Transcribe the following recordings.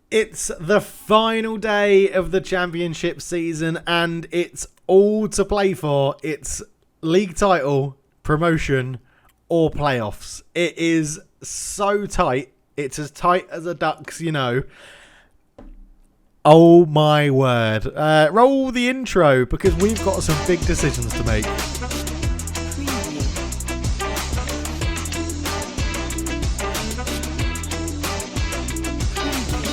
It's the final day of the championship season and it's all to play for. It's league title, promotion, or playoffs. It is so tight. It's as tight as a duck's, Oh my word. Roll the intro because we've got some big decisions to make.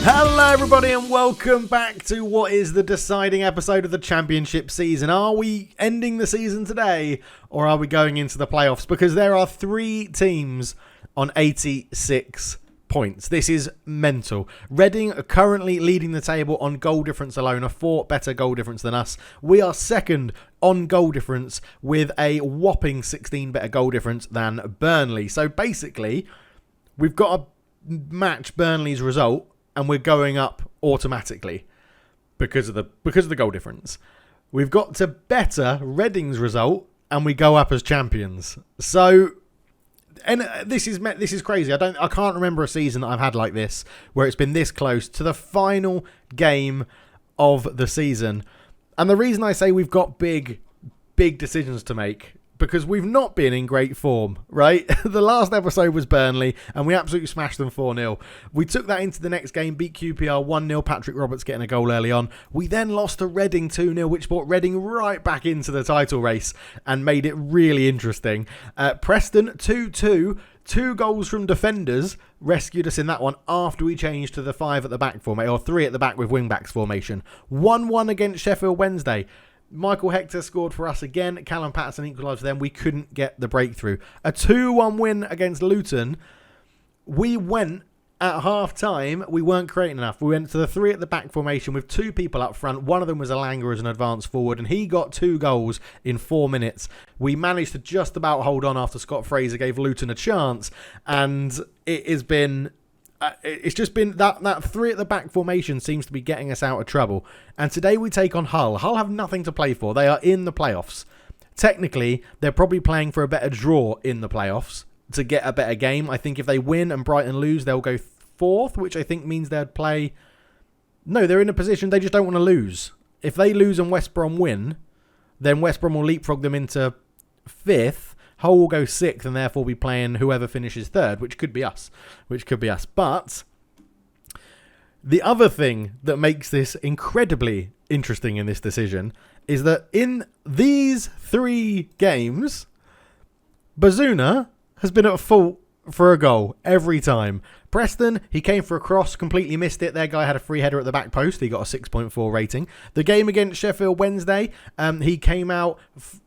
Hello everybody and welcome back to what is the deciding episode of the championship season. Are we ending the season today or are we going into the playoffs? Because there are 3 teams on 86 points. This is mental. Reading are currently leading the table on goal difference alone, a 4 better goal difference than us. We are second on goal difference with a whopping 16 better goal difference than Burnley. So basically, we've got to match Burnley's result and we're going up automatically because of the goal difference. We've got to better Reading's result and we go up as champions. So, and this is crazy. I can't remember a season that I've had like this where it's been this close to the final game of the season. And the reason I say we've got big decisions to make, because we've not been in great form, right? The last episode was Burnley, and we absolutely smashed them 4-0. We took that into the next game, beat QPR 1-0, Patrick Roberts getting a goal early on. We then lost to Reading 2-0, which brought Reading right back into the title race and made it really interesting. Preston 2-2, 2 goals from defenders rescued us in that one after we changed to the 5 at the back formation, or 3 at the back with wing-backs formation. 1-1 against Sheffield Wednesday. Michael Hector scored for us again. Callum Patterson equalised for them. We couldn't get the breakthrough. A 2-1 win against Luton. We went at half-time. We weren't creating enough. We went to the 3 at the back formation with 2 people up front. One of them was Alanga as an advanced forward, and he got 2 goals in 4 minutes. We managed to just about hold on after Scott Fraser gave Luton a chance, and it has been... It's just been that 3 at the back formation seems to be getting us out of trouble. And today we take on Hull. Hull have nothing to play for. They are in the playoffs. Technically, they're probably playing for a better draw in the playoffs to get a better game. I think if they win and Brighton lose, they'll go 4th, which I think means they'd play... No, they're in a position they just don't want to lose. If they lose and West Brom win, then West Brom will leapfrog them into 5th. Hull will go 6th and therefore be playing whoever finishes 3rd, which could be us. But the other thing that makes this incredibly interesting in this decision is that in these 3 games, Bazuna has been at fault for a goal every time. Preston, he came for a cross, completely missed it. Their guy had a free header at the back post. He got a 6.4 rating. The game against Sheffield Wednesday, he came out,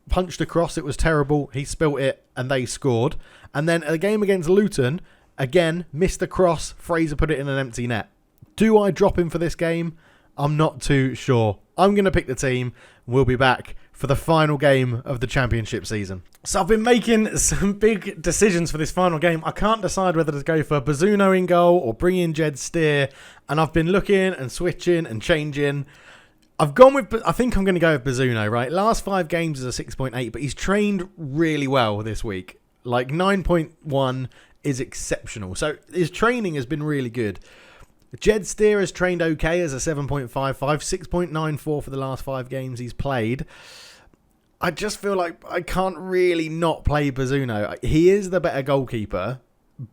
punched a cross. It was terrible. He spilt it and they scored. And then a game against Luton, again, missed the cross. Fraser put it in an empty net. Do I drop him for this game? I'm not too sure. I'm going to pick the team. We'll be back for the final game of the championship season. So I've been making some big decisions for this final game. I can't decide whether to go for Bazunu in goal or bring in Jade Steer. And I've been looking and switching and changing. I think I'm going to go with Bazunu, right? Last 5 games is a 6.8, but he's trained really well this week. Like 9.1 is exceptional. So his training has been really good. Jed Steer has trained okay as a 7.55, 6.94 for the last 5 games he's played. I just feel like I can't really not play Bazunu. He is the better goalkeeper,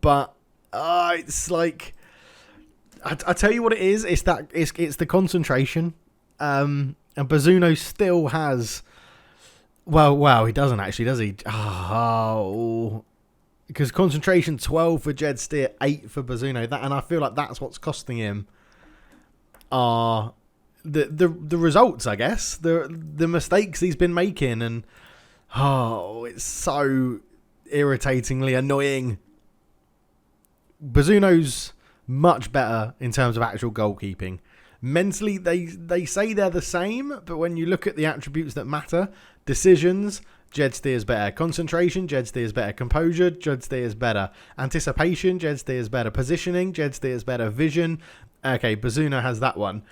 but it's like... I tell you what it is. It's the concentration. And Bazunu still has... Well, he doesn't actually, does he? Oh... Because concentration 12 for Jed Steer, 8 for Bazunu. And I feel like that's what's costing him are the results, I guess. The mistakes he's been making. And it's so irritatingly annoying. Bazunu's much better in terms of actual goalkeeping. Mentally, they say they're the same, but when you look at the attributes that matter, decisions... Jed Steer's better. Concentration, Jed Steer's better. Composure, Jed Steer's better. Anticipation, Jed Steer's better. Positioning, Jed Steer's better. Vision, okay, Bazunu has that one.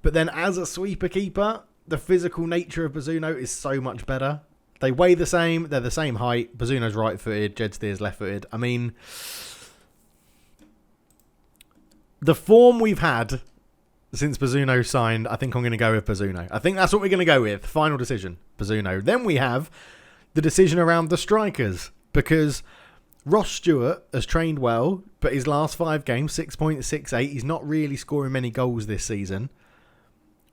But then as a sweeper keeper, the physical nature of Bazunu is so much better. They weigh the same, they're the same height. Bazunu's right-footed, Jed Steer's left-footed. I mean, the form we've had since Bazzuno signed, I think I'm going to go with Bazzuno. I think that's what we're going to go with. Final decision, Bazzuno. Then we have the decision around the strikers, because Ross Stewart has trained well, but his last 5 games, 6.68. He's not really scoring many goals this season.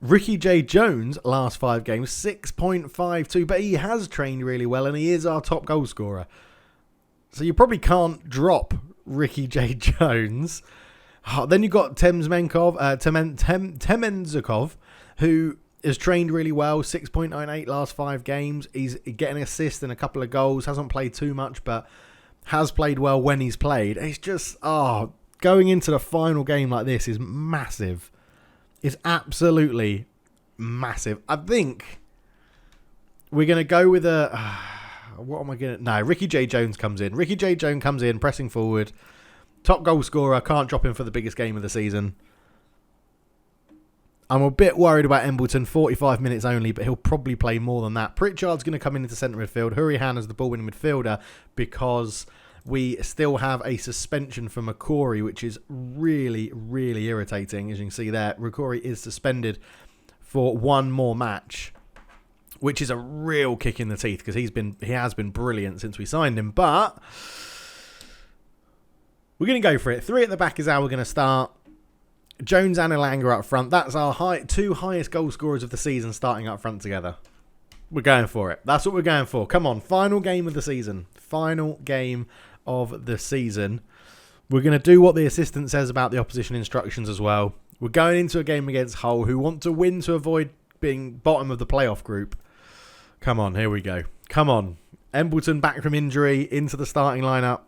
Ricky J. Jones, last 5 games, 6.52. But he has trained really well, and he is our top goal scorer. So you probably can't drop Ricky J. Jones. Then you've got Temenzikov, who has trained really well, 6.98 last 5 games. He's getting assists and a couple of goals. Hasn't played too much, but has played well when he's played. It's just, going into the final game like this is massive. It's absolutely massive. I think we're going to go with Ricky J. Jones comes in. Ricky J. Jones comes in, pressing forward. Top goal scorer. Can't drop him for the biggest game of the season. I'm a bit worried about Embleton. 45 minutes only, but he'll probably play more than that. Pritchard's going to come into centre midfield. Hurrihan is the ball-winning midfielder, because we still have a suspension for McCrory, which is really, really irritating. As you can see there, McCrory is suspended for 1 more match, which is a real kick in the teeth, because he has been brilliant since we signed him. But we're going to go for it. 3 at the back is how we're going to start. Jones and Elanga up front. That's our 2 highest goal scorers of the season starting up front together. We're going for it. That's what we're going for. Come on. Final game of the season. Final game of the season. We're going to do what the assistant says about the opposition instructions as well. We're going into a game against Hull, who want to win to avoid being bottom of the playoff group. Come on. Here we go. Come on. Embleton back from injury into the starting lineup.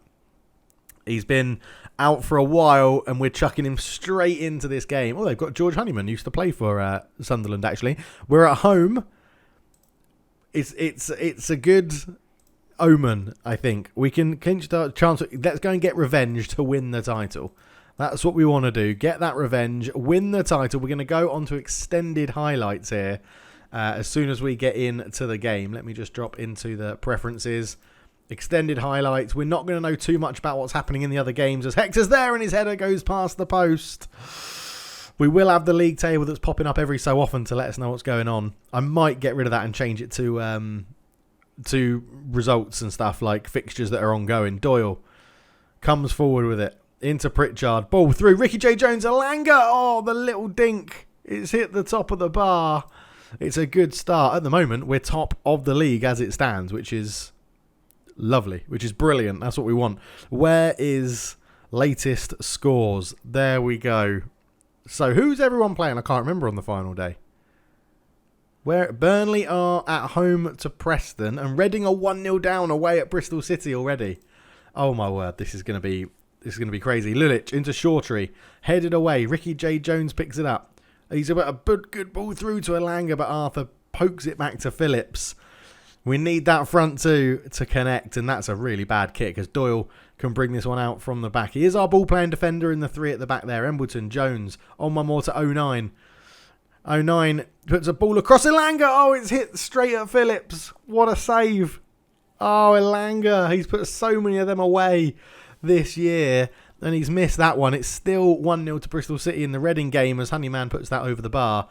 He's been out for a while, and we're chucking him straight into this game. Oh, they've got George Honeyman, used to play for Sunderland, actually. We're at home. It's a good omen, I think. We can clinch the chance. Let's go and get revenge to win the title. That's what we want to do. Get that revenge, win the title. We're going to go on to extended highlights here as soon as we get into the game. Let me just drop into the preferences. Extended highlights. We're not going to know too much about what's happening in the other games, as Hector's there and his header goes past the post. We will have the league table that's popping up every so often to let us know what's going on. I might get rid of that and change it to results and stuff, like fixtures that are ongoing. Doyle comes forward with it. Into Pritchard. Ball through. Ricky J. Jones. Elanga. Oh, the little dink. It's hit the top of the bar. It's a good start. At the moment, we're top of the league as it stands, which is lovely, which is brilliant. That's what we want. Where is latest scores? There we go. So who's everyone playing? I can't remember on the final day. Where Burnley are at home to Preston, and Reading are 1-0 down away at Bristol City already. Oh my word, this is going to be crazy. Lulic into Shawtree, headed away. Ricky J. Jones picks it up. He's about a good ball through to Elanga, but Arthur pokes it back to Phillips. We need that front 2 to connect, and that's a really bad kick, as Doyle can bring this one out from the back. He is our ball-playing defender in the 3 at the back there. Embleton, Jones, on one more to 09. 09 puts a ball across Elanga. Oh, it's hit straight at Phillips. What a save. Oh, Elanga. He's put so many of them away this year, and he's missed that one. It's still 1-0 to Bristol City in the Reading game, as Honeyman puts that over the bar.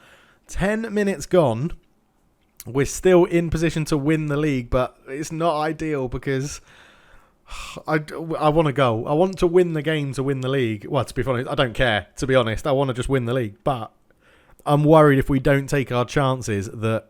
10 minutes gone. We're still in position to win the league, but it's not ideal, because I want to go. I want to win the game to win the league. Well, to be honest, I don't care, to be honest. I want to just win the league, but I'm worried if we don't take our chances that,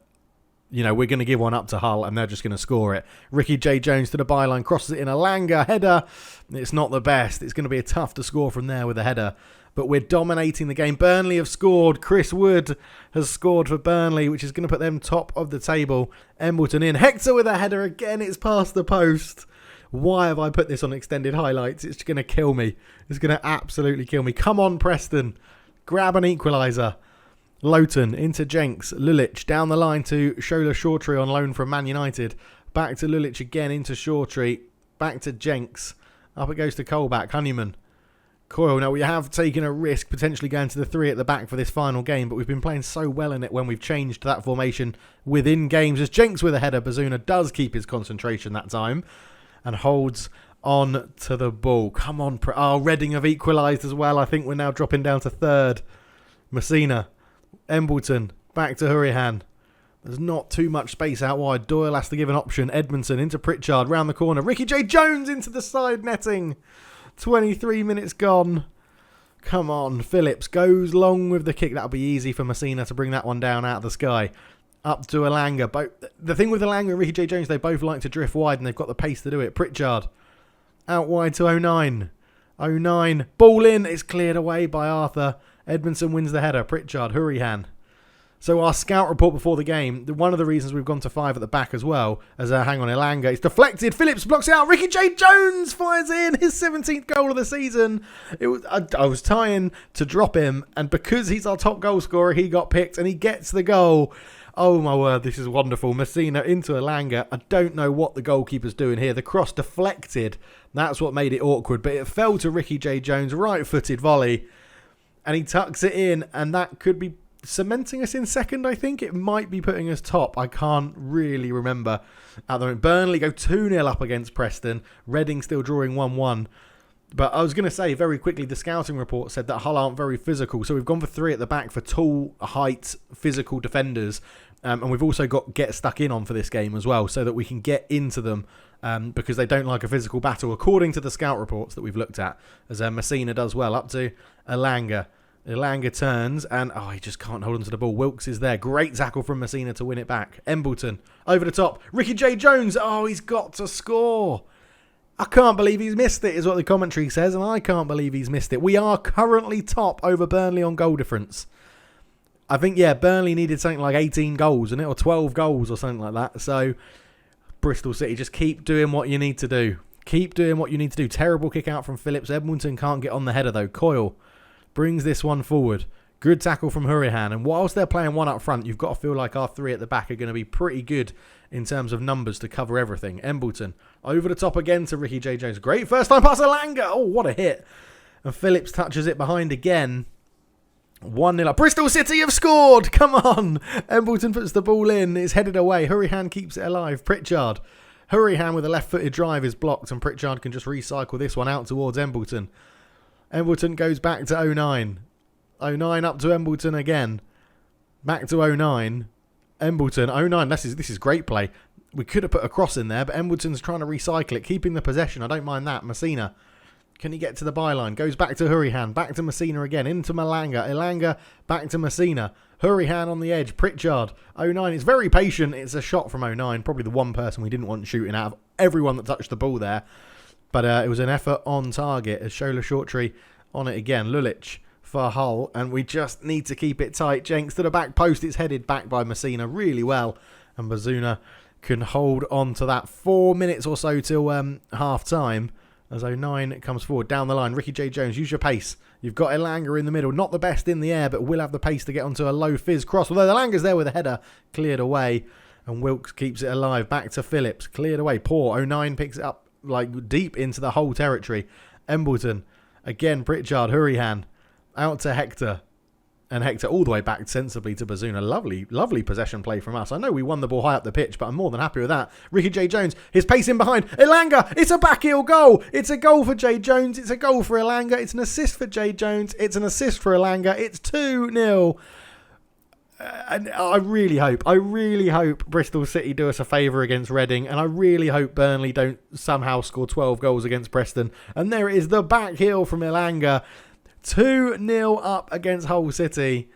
we're going to give one up to Hull and they're just going to score it. Ricky J. Jones to the byline, crosses it in. Elanga, header. It's not the best. It's going to be tough to score from there with a header, but we're dominating the game. Burnley have scored. Chris Wood has scored for Burnley, which is going to put them top of the table. Embleton in. Hector with a header again. It's past the post. Why have I put this on extended highlights? It's going to kill me. It's going to absolutely kill me. Come on, Preston. Grab an equaliser. Lowton into Jenks. Lulic down the line to Shola Shawtree on loan from Man United. Back to Lulic again into Shawtree. Back to Jenks. Up it goes to Colback. Honeyman. Coyle. Now, we have taken a risk potentially going to the 3 at the back for this final game, but we've been playing so well in it when we've changed that formation within games. As Jenks with a header, Bazuna does keep his concentration that time and holds on to the ball. Come on. Reading have equalised as well. I think we're now dropping down to 3rd. Messina. Embleton. Back to Hurrihan. There's not too much space out wide. Doyle has to give an option. Edmondson into Pritchard. Round the corner. Ricky Jade Jones into the side netting. 23 minutes gone. Come on. Phillips goes long with the kick. That'll be easy for Messina to bring that one down out of the sky. Up to Elanga. The thing with Elanga and Ricky J. Jones, they both like to drift wide and they've got the pace to do it. Pritchard. Out wide to 09. 09. Ball in. It's cleared away by Arthur. Edmondson wins the header. Pritchard. Hurrihan. So our scout report before the game, one of the reasons we've gone to 5 at the back as well, as hang on, Elanga, it's deflected, Phillips blocks it out, Ricky J. Jones fires in his 17th goal of the season. I was trying to drop him, and because he's our top goal scorer, he got picked, and he gets the goal. Oh my word, this is wonderful. Messina into Elanga. I don't know what the goalkeeper's doing here. The cross deflected, that's what made it awkward, but it fell to Ricky J. Jones, right-footed volley, and he tucks it in, and that could be cementing us in second, I think. It might be putting us top. I can't really remember. At the moment, Burnley go 2-0 up against Preston. Reading still drawing 1-1. But I was going to say, very quickly, the scouting report said that Hull aren't very physical. So we've gone for 3 at the back for tall, height, physical defenders. And we've also got get stuck in on for this game as well, so that we can get into them because they don't like a physical battle, according to the scout reports that we've looked at, as Messina does well. Up to Elanga. Elanga turns and, he just can't hold onto the ball. Wilkes is there. Great tackle from Messina to win it back. Embleton over the top. Ricky J. Jones. He's got to score. I can't believe he's missed it, is what the commentary says, and I can't believe he's missed it. We are currently top over Burnley on goal difference. I think, Burnley needed something like 18 goals, or 12 goals or something like that. So, Bristol City, just keep doing what you need to do. Keep doing what you need to do. Terrible kick out from Phillips. Edmonton can't get on the header, though. Coyle brings this one forward. Good tackle from Hurrihan. And whilst they're playing one up front, you've got to feel like our 3 at the back are going to be pretty good in terms of numbers to cover everything. Embleton over the top again to Ricky J. Jones. Great first time pass, Elanga. Oh, what a hit. And Phillips touches it behind again. 1-0 up. Bristol City have scored. Come on. Embleton puts the ball in. It's headed away. Hurrihan keeps it alive. Pritchard. Hurrihan with a left-footed drive is blocked, and Pritchard can just recycle this one out towards Embleton. Embleton goes back to 09. 09 up to Embleton again. Back to 09. Embleton. 09. This is great play. We could have put a cross in there, but Embleton's trying to recycle it, keeping the possession. I don't mind that. Messina. Can he get to the byline? Goes back to Hurrihan. Back to Messina again. Into Elanga. Elanga back to Messina. Hurrihan on the edge. Pritchard. 09. It's very patient. It's a shot from 09. Probably the one person we didn't want shooting out of everyone that touched the ball there. But it was an effort on target as Shola Shortree on it again. Lulic for Hull. And we just need to keep it tight. Jenks to the back post. It's headed back by Messina really well. And Bazuna can hold on to that. 4 minutes or so till half time. As 09 comes forward down the line. Ricky J. Jones, use your pace. You've got Elanga in the middle. Not the best in the air, but will have the pace to get onto a low fizz cross. Although Elanga's there with a header. Cleared away. And Wilkes keeps it alive. Back to Phillips. Cleared away. Poor. 09 picks it up like deep into the whole territory. Embleton. Again, Pritchard. Hurrihan. Out to Hector. And Hector all the way back sensibly to Bazuna. Lovely, lovely possession play from us. I know we won the ball high up the pitch, but I'm more than happy with that. Ricky J. Jones, his pace in behind. Elanga, it's a backheel goal. It's a goal for J. Jones. It's a goal for Elanga. It's an assist for J. Jones. It's an assist for Elanga. It's 2-0. And I really hope Bristol City do us a favour against Reading, and I really hope Burnley don't somehow score 12 goals against Preston. And there it is, the back heel from Elanga. 2-0 up against Hull City.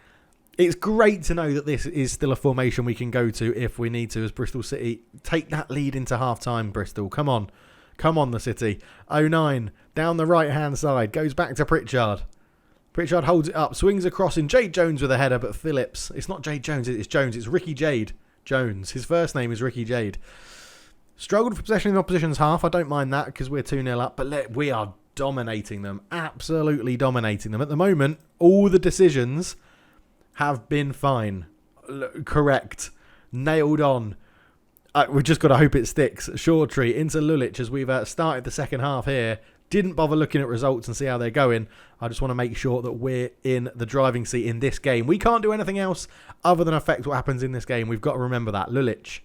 It's great to know that this is still a formation we can go to if we need to as Bristol City take that lead into half-time. Bristol, come on. Come on, the City. 09, down the right-hand side, goes back to Pritchard. Pritchard holds it up, swings across in. Jade Jones with a header, but Phillips. It's not Jade Jones, it's Jones. It's Ricky Jade Jones. His first name is Ricky Jade. Struggled for possession in the opposition's half. I don't mind that because we're 2-0 up, but we are dominating them. Absolutely dominating them. At the moment, all the decisions have been fine. Correct. Nailed on. We've just got to hope it sticks. Shortree into Lulic as we've started the second half here. Didn't bother looking at results and see how they're going. I just want to make sure that we're in the driving seat in this game. We can't do anything else other than affect what happens in this game. We've got to remember that. Lulic.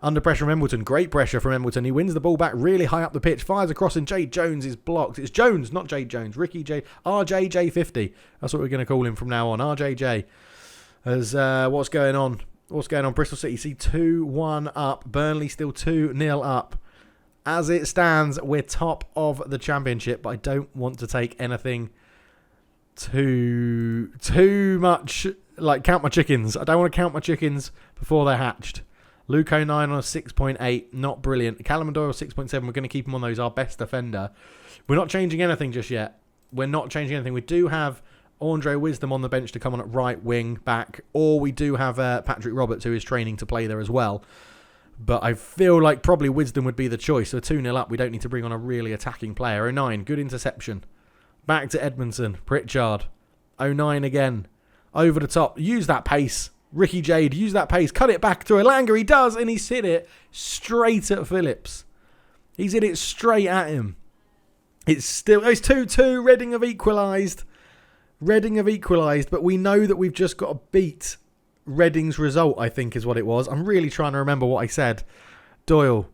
Under pressure from Embleton. Great pressure from Embleton. He wins the ball back really high up the pitch. Fires across and Jade Jones is blocked. It's Jones, not Jade Jones. Ricky J. RJJ50. That's what we're going to call him from now on. RJJ. As what's going on? What's going on? Bristol City see 2-1 up. Burnley still 2-0 up. As it stands, we're top of the championship, but I don't want to take anything too much, like count my chickens. I don't want to count my chickens before they're hatched. Luke 09 on a 6.8, not brilliant. Callum Doyle 6.7, we're going to keep him on those, our best defender. We're not changing anything just yet. We're not changing anything. We do have Andre Wisdom on the bench to come on at right wing back, or we do have Patrick Roberts, who is training to play there as well. But I feel like probably Wisdom would be the choice. So 2-0 up, we don't need to bring on a really attacking player. 09, good interception. Back to Edmondson, Pritchard. 09 again. Over the top, use that pace. Ricky Jade, use that pace. Cut it back to Elanga. He does, and he's hit it straight at Phillips. He's hit it straight at him. It's 2-2. Reading have equalised. But we know that we've just got to beat Reading's result, I think is what it was. I'm really trying to remember what I said. Doyle.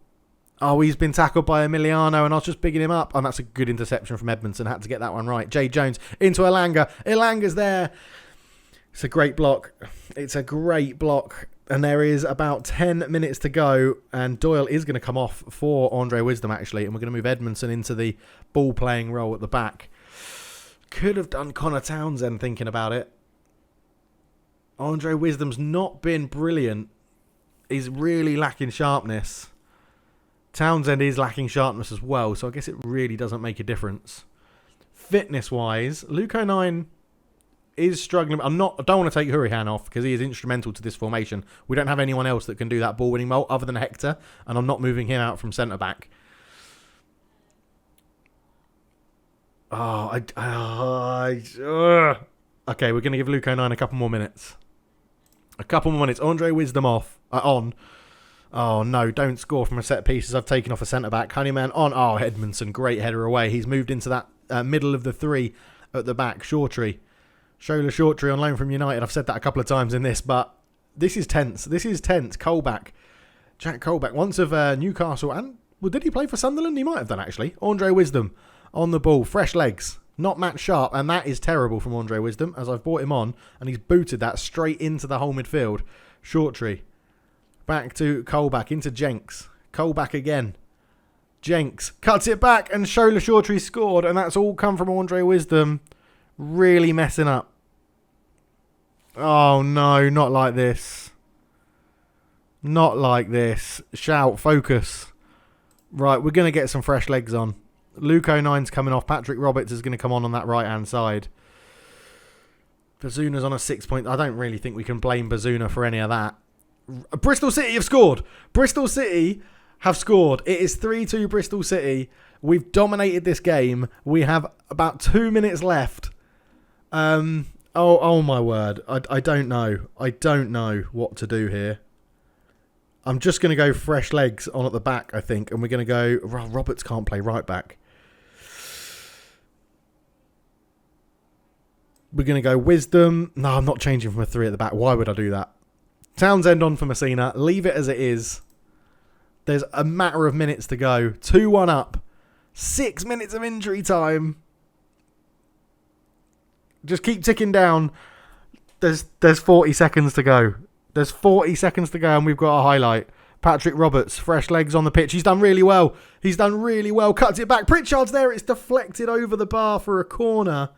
Oh, he's been tackled by Emiliano, and I was just bigging him up. And that's a good interception from Edmondson. Had to get that one right. Jade Jones into Elanga. Elanga's there. It's a great block. And there is about 10 minutes to go. And Doyle is going to come off for Andre Wisdom, actually. And we're going to move Edmondson into the ball-playing role at the back. Could have done Connor Townsend thinking about it. Andre Wisdom's not been brilliant. He's really lacking sharpness. Townsend is lacking sharpness as well. So I guess it really doesn't make a difference. Fitness-wise, Luke 09... is struggling. I don't want to take Hurihan off because he is instrumental to this formation. We don't have anyone else that can do that ball winning role other than Hector, and I'm not moving him out from centre back. Okay, we're going to give Luke 09 a couple more minutes. Andre Wisdom on. Oh no, don't score from a set piece as I've taken off a centre back. Honeyman on. Oh, Edmondson, great header away. He's moved into that middle of the three at the back. Shortree. Shola Shortree on loan from United. I've said that a couple of times in this, but this is tense. Colback. Jack Colback, once of Newcastle. And well, did he play for Sunderland? He might have done, actually. Andre Wisdom on the ball. Fresh legs. Not Matt Sharp. And that is terrible from Andre Wisdom, as I've brought him on. And he's booted that straight into the whole midfield. Shortree. Back to Colback. Into Jenks. Colback again. Jenks. Cuts it back. And Shola Shortree scored. And that's all come from Andre Wisdom. Really messing up. Oh no, not like this. Not like this. Shout, focus. Right, we're going to get some fresh legs on. Luke 09's coming off. Patrick Roberts is going to come on that right-hand side. Bazuna's on a 6 point. I don't really think we can blame Bazuna for any of that. Bristol City have scored. It is 3-2 Bristol City. We've dominated this game. We have about 2 minutes left. Oh my word. I don't know. I don't know what to do here. I'm just going to go fresh legs on at the back, I think. And we're going to go... Roberts can't play right back. We're going to go Wisdom. No, I'm not changing from a 3 at the back. Why would I do that? Townsend on for Messina. Leave it as it is. There's a matter of minutes to go. 2-1 up. 6 minutes of injury time. Just keep ticking down. There's 40 seconds to go. And we've got a highlight. Patrick Roberts, fresh legs on the pitch. He's done really well. Cuts it back. Pritchard's there. It's deflected over the bar for a corner.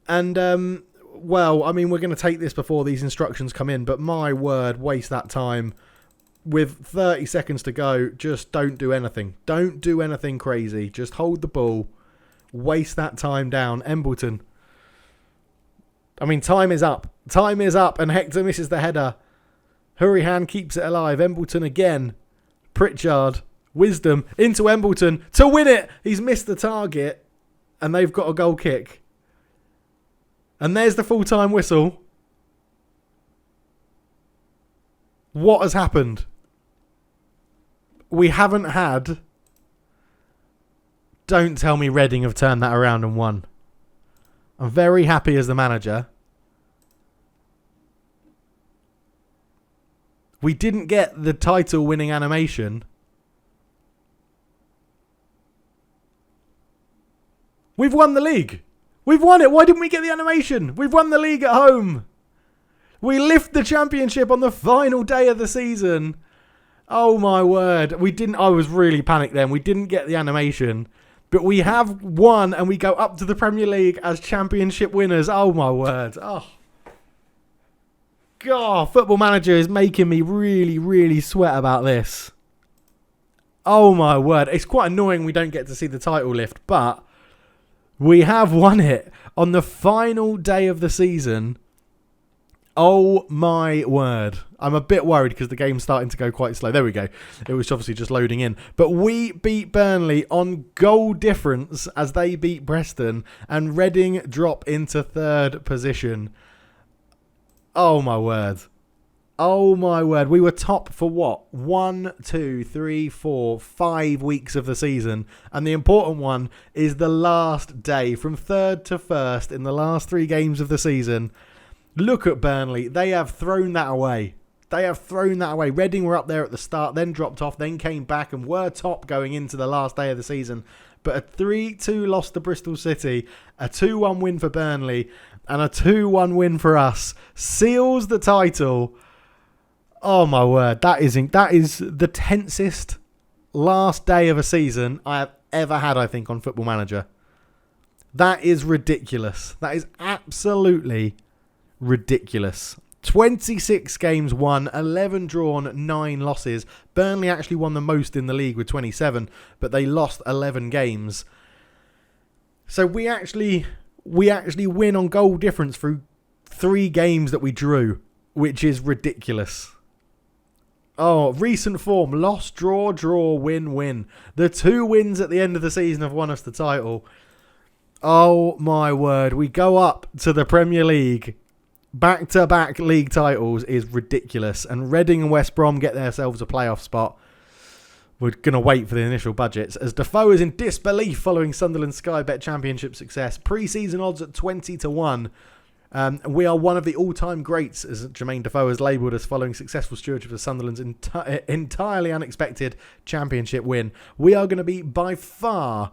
And, we're going to take this before these instructions come in. But my word, waste that time. With 30 seconds to go, just don't do anything. Don't do anything crazy. Just hold the ball. Waste that time down. Embleton. Time is up. And Hector misses the header. Hurihan keeps it alive. Embleton again. Pritchard. Wisdom into Embleton to win it. He's missed the target. And they've got a goal kick. And there's the full-time whistle. What has happened? We haven't had... Don't tell me Reading have turned that around and won. I'm very happy as the manager. We didn't get the title winning animation. We've won the league. We've won it. Why didn't we get the animation? We've won the league at home. We lift the championship on the final day of the season. Oh my word. We didn't. I was really panicked then. We didn't get the animation. But we have won and we go up to the Premier League as championship winners. Oh my word. Oh. God, Football Manager is making me really, really sweat about this. Oh my word. It's quite annoying we don't get to see the title lift, but we have won it on the final day of the season. Oh my word. I'm a bit worried because the game's starting to go quite slow. There we go. It was obviously just loading in. But we beat Burnley on goal difference as they beat Preston, and Reading drop into third position. Oh my word. Oh my word. We were top for what? 1, 2, 3, 4, 5 weeks of the season. And the important one is the last day, from third to first in the last 3 games of the season. Look at Burnley. They have thrown that away. They have thrown that away. Reading were up there at the start, then dropped off, then came back and were top going into the last day of the season. But a 3-2 loss to Bristol City, a 2-1 win for Burnley, and a 2-1 win for us seals the title. Oh my word. That is the tensest last day of a season I have ever had, I think, on Football Manager. That is ridiculous. That is absolutely ridiculous. 26 games won, 11 drawn, 9 losses. Burnley actually won the most in the league with 27, but they lost 11 games. So we actually win on goal difference through 3 games that we drew, which is ridiculous. Oh, recent form: loss, draw, win, win. The 2 wins at the end of the season have won us the title. Oh my word. We go up to the Premier League. Back-to-back league titles is ridiculous. And Reading and West Brom get themselves a playoff spot. We're going to wait for the initial budgets. As Defoe is in disbelief following Sunderland Sky Bet Championship success. Pre-season odds at 20-1. We are one of the all-time greats, as Jermaine Defoe has labelled us, following successful stewardship of Sunderland's entirely unexpected championship win. We are going to be by far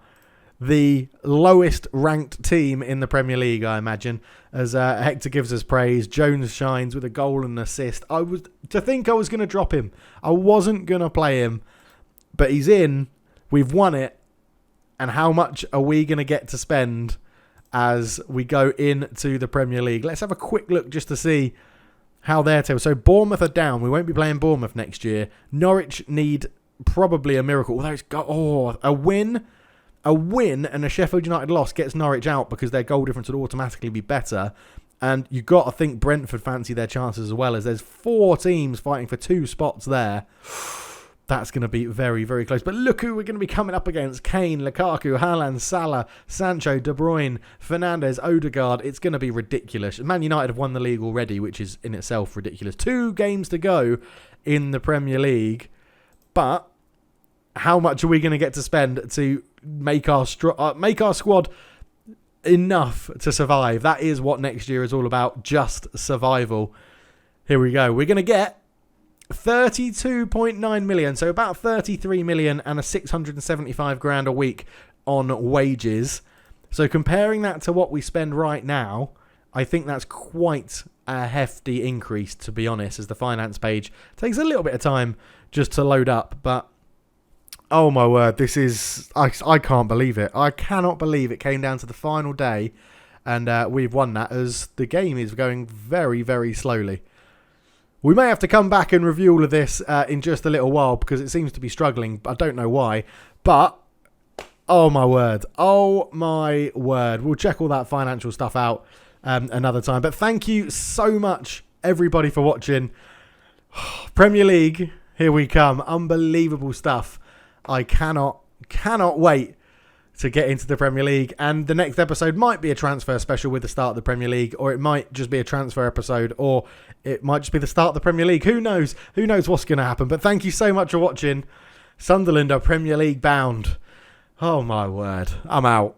the lowest ranked team in the Premier League, I imagine, as Hector gives us praise. Jones shines with a goal and an assist. I was going to drop him. I wasn't going to play him, but he's in. We've won it. And how much are we going to get to spend as we go into the Premier League? Let's have a quick look just to see how they're table. So Bournemouth are down. We won't be playing Bournemouth next year. Norwich need probably a miracle. Although a win and a Sheffield United loss gets Norwich out because their goal difference would automatically be better. And you've got to think Brentford fancy their chances as well, as there's 4 teams fighting for 2 spots there. That's going to be very, very close. But look who we're going to be coming up against. Kane, Lukaku, Haaland, Salah, Sancho, De Bruyne, Fernandes, Odegaard. It's going to be ridiculous. Man United have won the league already, which is in itself ridiculous. 2 games to go in the Premier League. But how much are we going to get to spend to make our squad enough to survive? That is what next year is all about, just survival. Here we go. We're going to get 32.9 million, so about 33 million and a 675 grand a week on wages. So comparing that to what we spend right now, I think that's quite a hefty increase, to be honest, as the finance page takes a little bit of time just to load up. But oh my word, this is... I can't believe it. I cannot believe it came down to the final day and we've won that, as the game is going very, very slowly. We may have to come back and review all of this in just a little while because it seems to be struggling. I don't know why. But, oh my word. Oh my word. We'll check all that financial stuff out another time. But thank you so much, everybody, for watching. Premier League, here we come. Unbelievable stuff. I cannot wait to get into the Premier League. And the next episode might be a transfer special with the start of the Premier League, or it might just be a transfer episode, or it might just be the start of the Premier League. Who knows? Who knows what's going to happen? But thank you so much for watching. Sunderland are Premier League bound. Oh my word. I'm out.